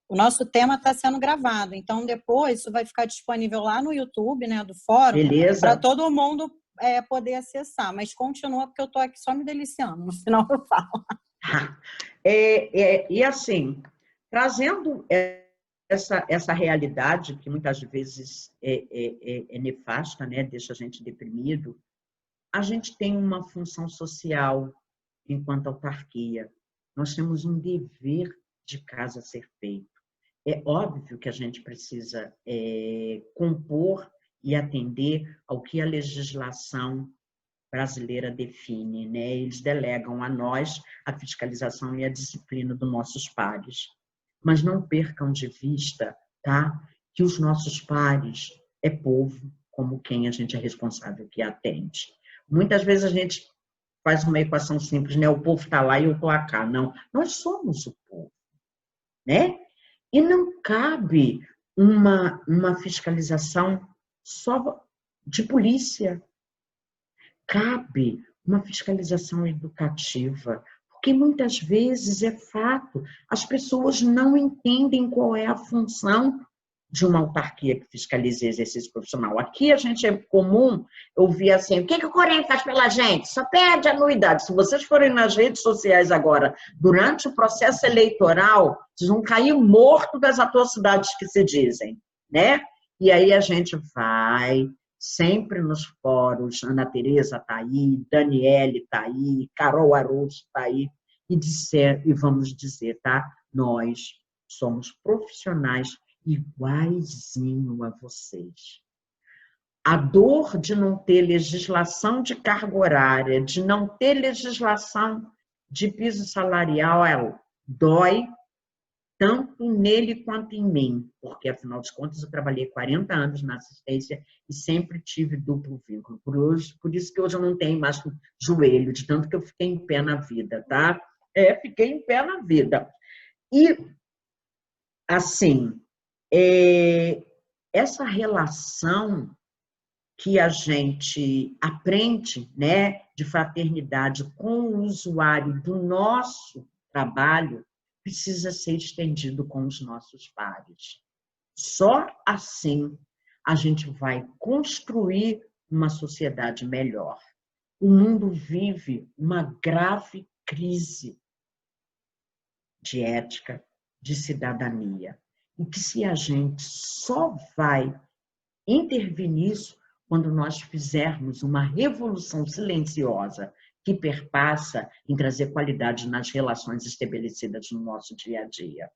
[SPEAKER 1] o nosso tema está sendo gravado, então depois isso vai ficar disponível lá no YouTube, né, do fórum, para todo mundo poder acessar, mas continua porque eu estou aqui só me deliciando, no final eu falo.
[SPEAKER 2] E assim, trazendo essa realidade que muitas vezes é nefasta, né, deixa a gente deprimido, a gente tem uma função social enquanto autarquia. Nós temos um dever de casa a ser feito. É óbvio que a gente precisa compor e atender ao que a legislação brasileira define, né? Eles delegam a nós a fiscalização e a disciplina dos nossos pares. mas não percam de vista, tá? Que os nossos pares é povo, como quem a gente é responsável que atende. Muitas vezes a gente faz uma equação simples, né? O povo está lá e eu estou cá. Não, nós somos o povo, né? E não cabe uma fiscalização só de polícia. Cabe uma fiscalização educativa, porque muitas vezes é fato, as pessoas não entendem qual é a função de uma autarquia que fiscalize exercício profissional. Aqui a gente é comum ouvir assim, o que o Corém faz pela gente? Só pede anuidade. Se vocês forem nas redes sociais agora, durante o processo eleitoral, vocês vão cair morto das atrocidades que se dizem, né? E aí a gente vai sempre nos fóruns, Ana Tereza está aí, Daniele está aí, Carol Arusso está aí, e vamos dizer, tá? Nós somos profissionais iguaizinho a vocês. A dor de não ter legislação de carga horária, de não ter legislação de piso salarial, dói tanto nele quanto em mim, porque, afinal de contas, eu trabalhei 40 anos na assistência e sempre tive duplo vínculo. Por isso que hoje eu não tenho mais joelho, de tanto que eu fiquei em pé na vida, tá? Fiquei em pé na vida. E, assim, essa relação que a gente aprende, né, de fraternidade com o usuário do nosso trabalho precisa ser estendido com os nossos pares. Só assim a gente vai construir uma sociedade melhor. O mundo vive uma grave crise de ética, de cidadania. E que se a gente só vai intervir nisso quando nós fizermos uma revolução silenciosa que perpassa em trazer qualidade nas relações estabelecidas no nosso dia a dia.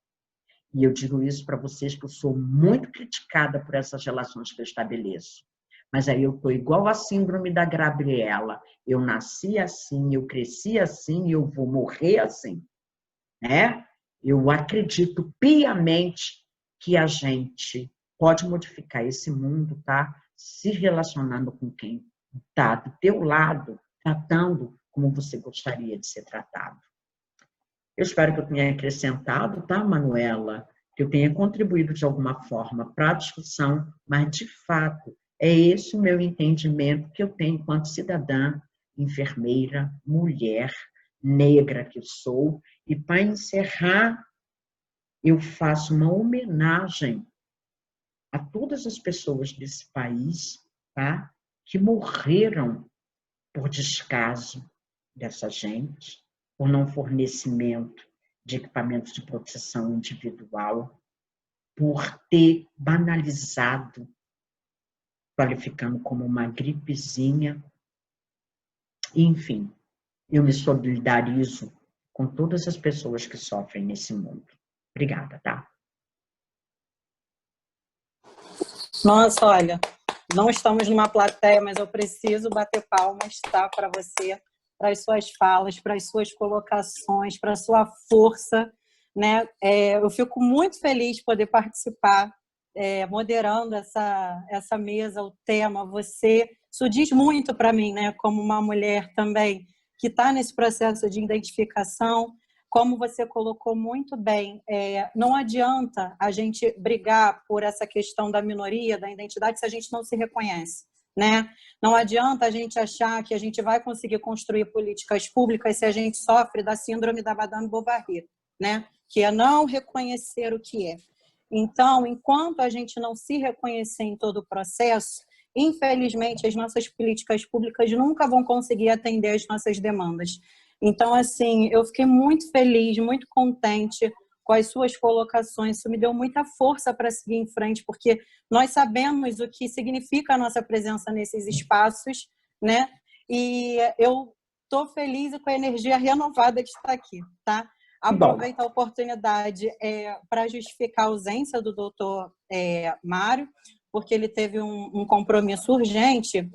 [SPEAKER 2] E eu digo isso para vocês que eu sou muito criticada por essas relações que eu estabeleço. Mas aí eu estou igual a síndrome da Gabriela. Eu nasci assim, eu cresci assim e eu vou morrer assim, né? Eu acredito piamente que a gente pode modificar esse mundo, tá? Se relacionando com quem está do teu lado, tratando como você gostaria de ser tratado. Eu espero que eu tenha acrescentado, tá, Manuela? Que eu tenha contribuído de alguma forma para a discussão, mas, de fato, é esse o meu entendimento que eu tenho enquanto cidadã, enfermeira, mulher, negra que sou. E, para encerrar, eu faço uma homenagem a todas as pessoas desse país, tá? Que morreram por descaso dessa gente, por não fornecimento de equipamentos de proteção individual, por ter banalizado, qualificando como uma gripezinha. Enfim, eu me solidarizo com todas as pessoas que sofrem nesse mundo. Obrigada, tá?
[SPEAKER 1] Nossa, olha, não estamos numa plateia, mas eu preciso bater palmas, tá, para você, para as suas falas, para as suas colocações, para a sua força, né? Eu fico muito feliz de poder participar, moderando essa mesa, o tema. Isso diz muito para mim, né? Como uma mulher também que está nesse processo de identificação. Como você colocou muito bem, não adianta a gente brigar por essa questão da minoria, da identidade, se a gente não se reconhece, né? Não adianta a gente achar que a gente vai conseguir construir políticas públicas se a gente sofre da síndrome da Madame Bovary, né? Que é não reconhecer o que é. Então, enquanto a gente não se reconhecer em todo o processo, infelizmente, as nossas políticas públicas nunca vão conseguir atender às nossas demandas. Então, assim, eu fiquei muito feliz, muito contente com as suas colocações. Isso me deu muita força para seguir em frente, porque nós sabemos o que significa a nossa presença nesses espaços, né? E eu estou feliz e com a energia renovada de estar aqui, tá? Aproveito a oportunidade para justificar a ausência do doutor Mário, porque ele teve um compromisso urgente.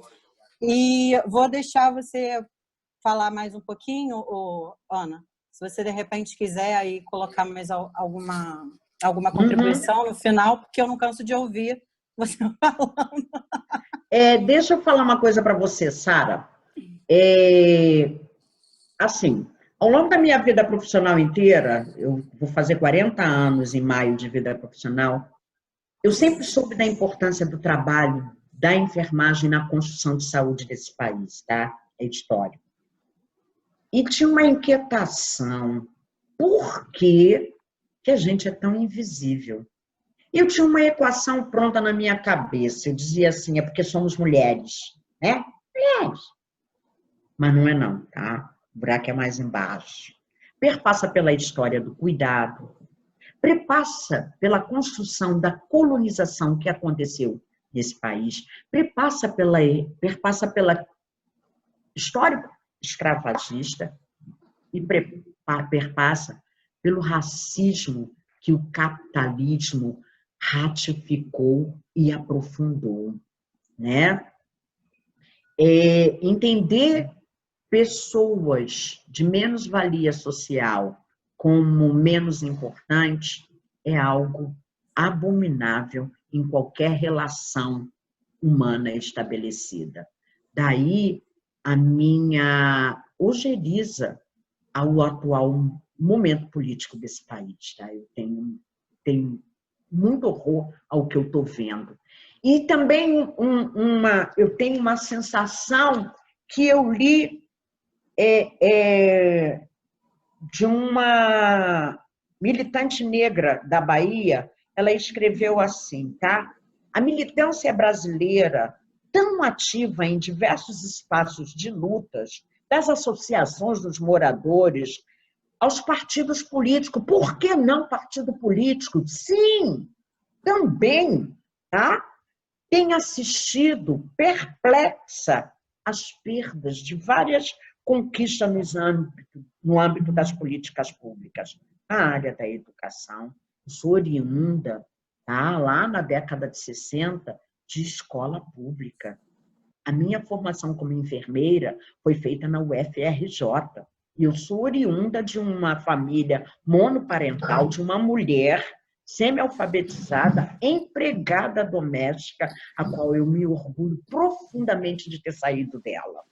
[SPEAKER 1] E vou deixar você falar mais um pouquinho, Ana, você de repente quiser aí colocar mais alguma contribuição no final, porque eu não canso de ouvir você falando.
[SPEAKER 2] Deixa eu falar uma coisa para você, Sara. Assim, ao longo da minha vida profissional inteira, eu vou fazer 40 anos em maio de vida profissional, eu sempre soube da importância do trabalho da enfermagem na construção de saúde desse país, tá? É histórico. E tinha uma inquietação. Por que a gente é tão invisível? E eu tinha uma equação pronta na minha cabeça. Eu dizia assim, é porque somos mulheres, né? Mulheres. Mas não é não, tá? O buraco é mais embaixo. Perpassa pela história do cuidado, perpassa pela construção da colonização que aconteceu nesse país, perpassa pela história escravagista e perpassa pelo racismo que o capitalismo ratificou e aprofundou, né? Entender pessoas de menos-valia social como menos importantes é algo abominável em qualquer relação humana estabelecida. Daí a minha ojeriza ao atual momento político desse país. Tá? Eu tenho muito horror ao que eu estou vendo. E também eu tenho uma sensação que eu li de uma militante negra da Bahia. Ela escreveu assim, tá? A militância brasileira, tão ativa em diversos espaços de lutas, das associações dos moradores, aos partidos políticos. Por que não partido político? Sim, também, tá? Tem assistido perplexa às perdas de várias conquistas no âmbito das políticas públicas. Na área da educação, eu sou oriunda, tá? Lá na década de 60, de escola pública. A minha formação como enfermeira foi feita na UFRJ. E eu sou oriunda de uma família monoparental, de uma mulher semi-alfabetizada, empregada doméstica, a qual eu me orgulho profundamente de ter saído dela.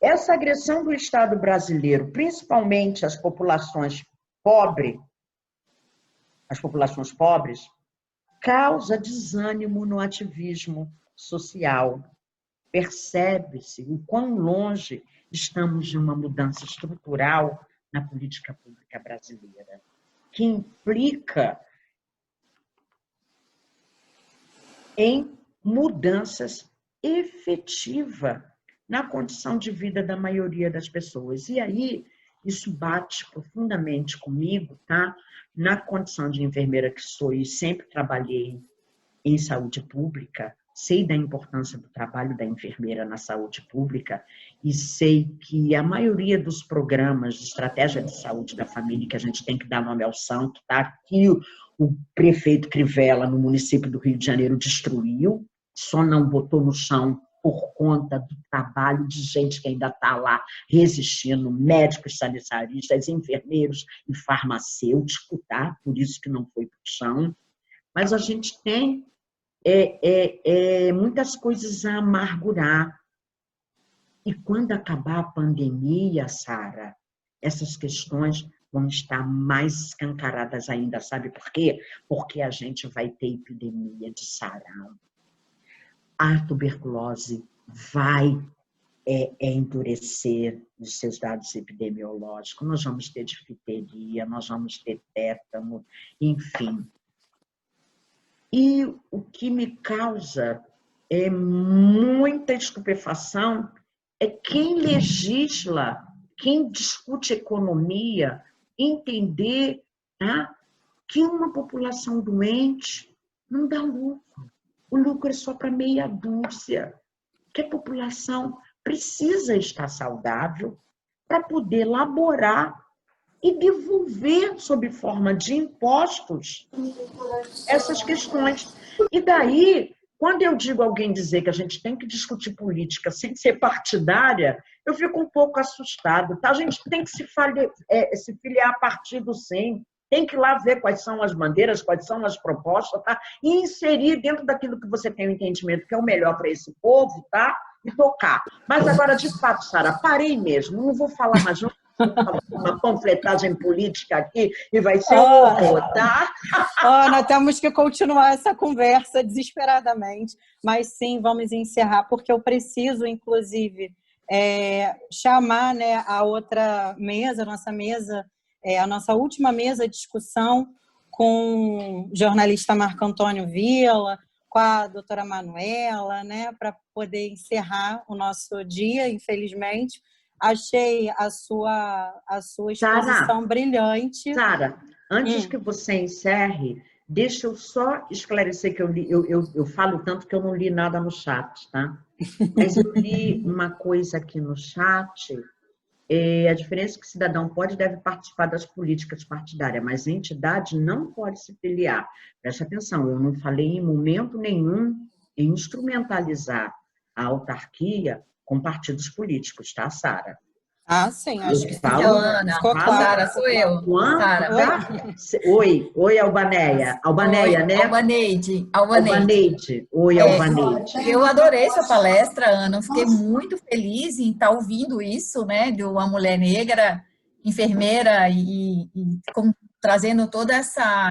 [SPEAKER 2] Essa agressão do Estado brasileiro, principalmente às populações pobres, causa desânimo no ativismo social. Percebe-se o quão longe estamos de uma mudança estrutural na política pública brasileira, que implica em mudanças efetivas na condição de vida da maioria das pessoas. E aí, isso bate profundamente comigo, tá? Na condição de enfermeira que sou e sempre trabalhei em saúde pública, sei da importância do trabalho da enfermeira na saúde pública e sei que a maioria dos programas de estratégia de saúde da família, que a gente tem que dar nome ao santo, tá? Que o prefeito Crivella, no município do Rio de Janeiro, destruiu, só não botou no chão por conta do trabalho de gente que ainda está lá resistindo, médicos, sanitaristas, enfermeiros e farmacêuticos, tá? Por isso que não foi para o chão. Mas a gente tem muitas coisas a amargurar. E quando acabar a pandemia, Sara, essas questões vão estar mais escancaradas ainda, sabe por quê? Porque a gente vai ter epidemia de sarampo. A tuberculose vai endurecer os seus dados epidemiológicos, nós vamos ter difteria, nós vamos ter tétano, enfim. E o que me causa muita estupefação é quem legisla, quem discute economia, entender, tá, que uma população doente não dá lucro. O lucro é só para meia dúzia. Que a população precisa estar saudável para poder elaborar e devolver, sob forma de impostos, essas questões. E daí Quando eu digo alguém dizer que a gente tem que discutir política sem ser partidária, eu fico um pouco assustada. Tá? A gente tem que se filiar a partido, sim. Tem que ir lá ver quais são as bandeiras, quais são as propostas, tá? E inserir dentro daquilo que você tem o entendimento que é o melhor para esse povo, tá? E tocar. Mas agora, de fato, Sara, parei mesmo. Não vou falar mais uma panfletagem política aqui e vai ser um horror, tá?
[SPEAKER 1] Ana, temos que continuar essa conversa desesperadamente, mas sim, vamos encerrar, porque eu preciso, inclusive, chamar, né, a outra mesa, a nossa última mesa de discussão com o jornalista Marco Antônio Villa, com a doutora Manuela, né, para poder encerrar o nosso dia, infelizmente. Achei a sua exposição brilhante.
[SPEAKER 2] Sara, antes que você encerre, deixa eu só esclarecer que eu falo tanto que eu não li nada no chat, tá? Mas eu li uma coisa aqui no chat, a diferença é que cidadão pode e deve participar das políticas partidárias, mas a entidade não pode se filiar. Preste atenção, eu não falei em momento nenhum em instrumentalizar a autarquia com partidos políticos, tá, Sara?
[SPEAKER 1] Ah, sim, acho que sim.
[SPEAKER 3] Ana, Sara, sou eu. Sara.
[SPEAKER 2] Oi, Albaneia. Albaneia, né?
[SPEAKER 3] Albaneide.
[SPEAKER 2] Oi, Albaneide.
[SPEAKER 3] Eu adorei sua palestra, Ana. Fiquei muito feliz em estar ouvindo isso, né? De uma mulher negra, enfermeira e trazendo toda essa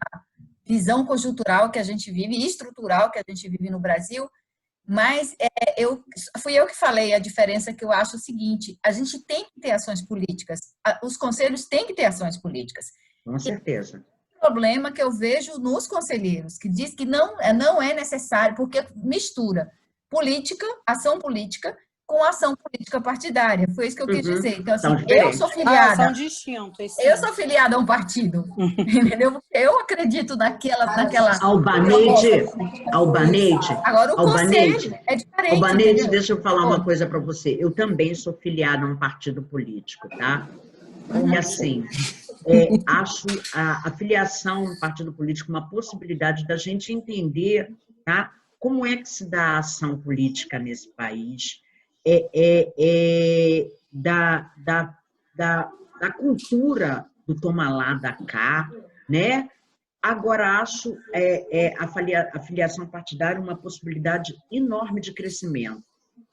[SPEAKER 3] visão conjuntural que a gente vive, e estrutural que a gente vive no Brasil. Mas fui eu que falei a diferença que eu acho o seguinte, a gente tem que ter ações políticas, os conselhos têm que ter ações políticas.
[SPEAKER 2] Com certeza.
[SPEAKER 3] O problema que eu vejo nos conselheiros, que diz que não é necessário, porque mistura ação política, com ação política partidária. Foi isso que eu quis dizer. Então, assim, eu sou filiada.
[SPEAKER 1] São distintos.
[SPEAKER 3] Eu sou filiada a um partido, entendeu? Eu acredito naquela.
[SPEAKER 2] Albaneide.
[SPEAKER 3] Agora o conselho é diferente.
[SPEAKER 2] Albaneide, deixa eu falar uma coisa para você. Eu também sou filiada a um partido político, tá? E assim, acho a filiação a um partido político uma possibilidade da gente entender, tá? Como é que se dá a ação política nesse país, da cultura do toma lá, da cá, né? Agora, acho a filiação partidária uma possibilidade enorme de crescimento.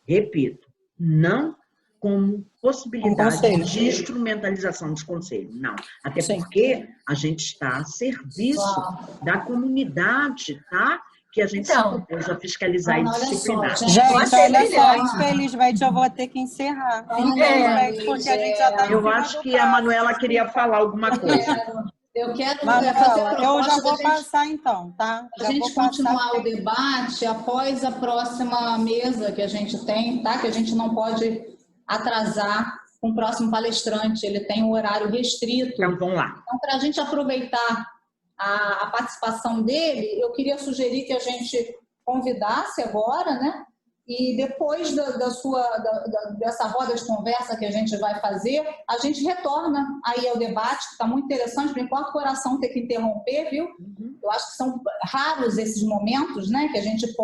[SPEAKER 2] Repito, não como possibilidade de instrumentalização dos conselhos, não. Até porque a gente está a serviço da comunidade, tá? Que a gente se propôs a fiscalizar e disciplinar.
[SPEAKER 1] Gente, olha só, infelizmente eu vou ter que encerrar. Infelizmente, porque a gente já está no
[SPEAKER 2] Eu acho que a Manuela queria falar alguma coisa.
[SPEAKER 4] Eu quero
[SPEAKER 1] Manuela, eu já vou passar então, tá?
[SPEAKER 4] A gente continuar o debate após a próxima mesa que a gente tem, tá? Que a gente não pode atrasar com o próximo palestrante, ele tem um horário restrito.
[SPEAKER 2] Então, vamos lá.
[SPEAKER 4] Então, para a gente aproveitar a participação dele, eu queria sugerir que a gente convidasse agora, né? E depois dessa roda de conversa que a gente vai fazer, a gente retorna aí ao debate, que está muito interessante, não importa o coração ter que interromper, viu? Eu acho que são raros esses momentos, né? Que a gente